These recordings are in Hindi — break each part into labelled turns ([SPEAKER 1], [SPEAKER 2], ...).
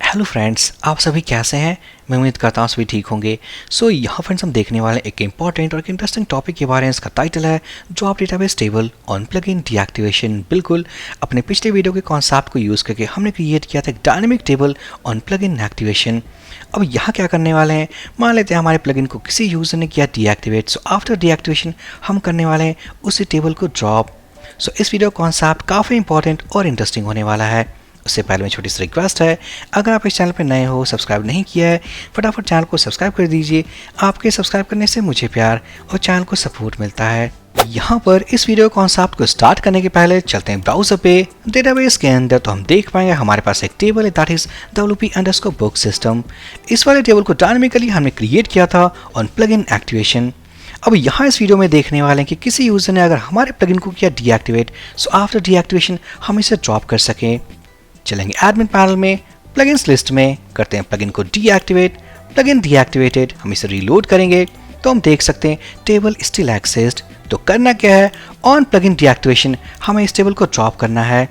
[SPEAKER 1] हेलो फ्रेंड्स, आप सभी कैसे हैं। मैं उम्मीद करता हूँ सभी ठीक होंगे। सो यहाँ फ्रेंड्स हम देखने वाले एक इंपॉर्टेंट और एक इंटरेस्टिंग टॉपिक के बारे में। इसका टाइटल है job database table on plugin deactivation. बिल्कुल अपने पिछले वीडियो के कॉन्सेप्ट को यूज़ करके हमने क्रिएट किया था एक dynamic table on plugin activation. अब यहाँ क्या करने वाले हैं, मान लेते हैं हमारे प्लगइन को किसी यूज़र ने किया डीएक्टिवेट। सो आफ्टर डीएक्टिवेशन हम करने वाले हैं उसी टेबल को ड्रॉप। सो इस वीडियो कॉन्सेप्ट काफ़ी इंपॉर्टेंट और इंटरेस्टिंग होने वाला है। उससे पहले में छोटी सी रिक्वेस्ट है, अगर आप इस चैनल पर नए हो, सब्सक्राइब नहीं किया है, फटाफट चैनल को सब्सक्राइब कर दीजिए। आपके सब्सक्राइब करने से मुझे प्यार और चैनल को सपोर्ट मिलता है। यहाँ पर इस वीडियो कॉन्सेप्ट को स्टार्ट करने के पहले चलते हैं ब्राउजर पे। डेटाबेस के अंदर तो हम देख पाएंगे हमारे पास एक टेबल है, दैट इज wp_book सिस्टम। इस वाले टेबल को डायनामिकली हमने क्रिएट किया था ऑन प्लगइन एक्टिवेशन। अब यहाँ इस वीडियो में देखने वाले हैं कि किसी यूजर ने अगर हमारे प्लगइन को किया डीएक्टिवेट, सो आफ्टर डीएक्टिवेशन हम इसे ड्रॉप कर सकें। चलेंगे एडमिन पैनल में, प्लगइन्स लिस्ट में करते हैं प्लगइन को डीएक्टिवेट। प्लगइन डीएक्टिवेटेड, हम इसे रीलोड करेंगे तो हम देख सकते हैं टेबल स्टिल एक्सिस्ट। तो करना क्या है, ऑन प्लगइन डीएक्टिवेशन हमें इस टेबल को ड्रॉप करना है।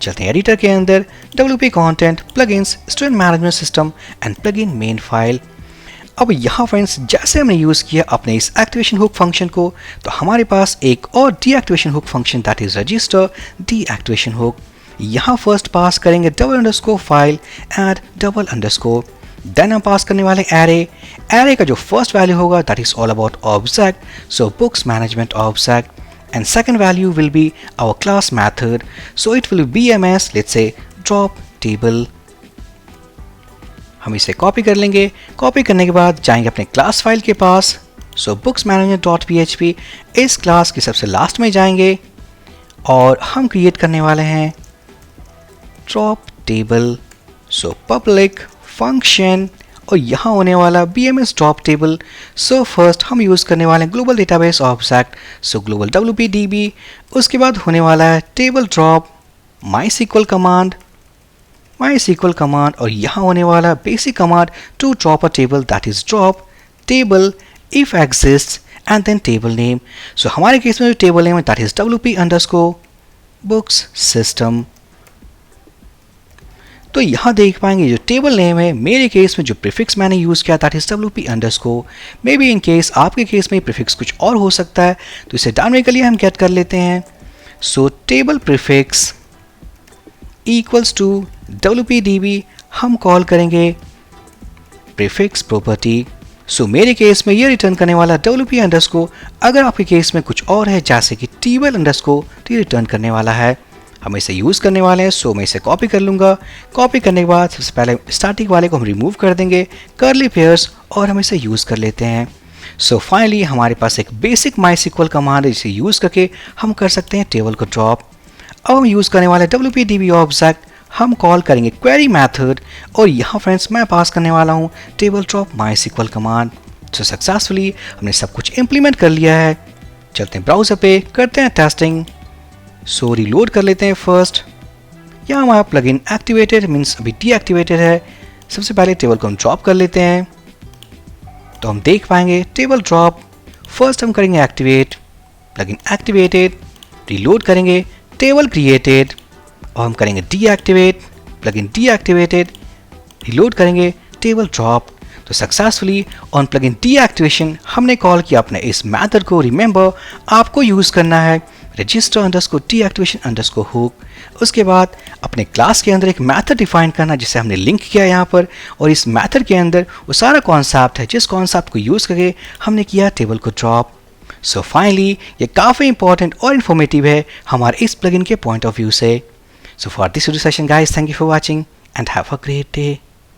[SPEAKER 1] चलते हैं एडिटर के अंदर, wp content plugins student management system and plugin main file. अब यहाँ फ्रेंड्स जैसे हमने यूज़ किया अपने इस एक्टिवेशन हुक फंक्शन को, तो हमारे पास एक और deactivation hook function that is register deactivation hook. यहाँ फर्स्ट पास करेंगे _file एंड _, देन हम पास करने वाले एरे का जो फर्स्ट वैल्यू होगा that is all about object, so books management object, and second value will be our class method, so it will be BMS let's say drop table. हम इसे कॉपी कर लेंगे। कॉपी करने के बाद जाएंगे अपने क्लास फाइल के पास, सो बुक्स मैनेजमेंट .php, इस क्लास के सबसे लास्ट में जाएंगे और हम क्रिएट करने वाले हैं drop table, so public function, और यहाँ होने वाला BMS drop table. So first हम यूज़ करने वाले हैं ग्लोबल डेटाबेस ऑब्जेक्ट, सो ग्लोबल WPDB। उसके बाद होने वाला है टेबल ड्रॉप MySQL कमांड, और यहाँ होने वाला basic command to drop a table that is drop table if exist and then table name. So हमारे केस में जो टेबल नेम है दैट इज wp_books सिस्टम। तो यहाँ देख पाएंगे जो टेबल नेम है, मेरे केस में जो प्रीफिक्स मैंने यूज़ किया that is wp_, may be in case आपके केस में प्रीफिक्स कुछ और हो सकता है, तो इसे डायनामिकली हम गेट कर लेते हैं। So table prefix equals to WPDB, हम कॉल करेंगे प्रीफिक्स प्रॉपर्टी। सो मेरे केस में ये रिटर्न करने वाला wp_, अगर आपके केस में कुछ और है जैसे कि table_, तो ये रिटर्न करने वाला है। हम इसे यूज़ करने वाले हैं, सो मैं इसे कॉपी कर लूँगा। कॉपी करने के बाद सबसे पहले स्टैटिक वाले को हम रिमूव कर देंगे, कर्ली पेयर्स, और हम इसे यूज़ कर लेते हैं। सो फाइनली हमारे पास एक बेसिक MySQL कमांड है जिसे यूज़ करके हम कर सकते हैं टेबल को ड्रॉप। अब हम यूज़ करने वाले WPDB ऑब्जेक्ट, हम कॉल करेंगे क्वेरी मैथड, और यहाँ फ्रेंड्स मैं पास करने वाला हूँ टेबल ड्रॉप MySQL कमांड। सो सक्सेसफुली हमने सब कुछ इम्प्लीमेंट कर लिया है। चलते हैं ब्राउज़र पे, करते हैं टेस्टिंग। सो रीलोड कर लेते हैं फर्स्ट। यहाँ हमारा प्लगइन एक्टिवेटेड मीन्स अभी डीएक्टिवेटेड है। सबसे पहले टेबल को हम ड्रॉप कर लेते हैं, तो हम देख पाएंगे टेबल ड्रॉप। फर्स्ट हम करेंगे एक्टिवेट, प्लगइन एक्टिवेटेड, रीलोड करेंगे टेबल क्रिएटेड, और हम करेंगे डीएक्टिवेट, प्लगइन डीएक्टिवेटेड, रीलोड करेंगे टेबल ड्रॉप। तो सक्सेसफुली ऑन प्लगइन डीएक्टिवेशन हमने कॉल किया अपने इस मेथड को। रिमेंबर आपको यूज़ करना है register_deactivation_hook। उसके बाद अपने क्लास के अंदर एक मेथड डिफाइन करना जिसे हमने लिंक किया यहाँ पर, और इस मेथड के अंदर वो सारा कॉन्सेप्ट है जिस कॉन्सेप्ट को यूज़ करके हमने किया टेबल को ड्रॉप। सो फाइनली ये काफ़ी इंपॉर्टेंट और इन्फॉर्मेटिव है हमारे इस प्लगइन के पॉइंट ऑफ व्यू से। So for this session guys, thank you for watching and have a great day.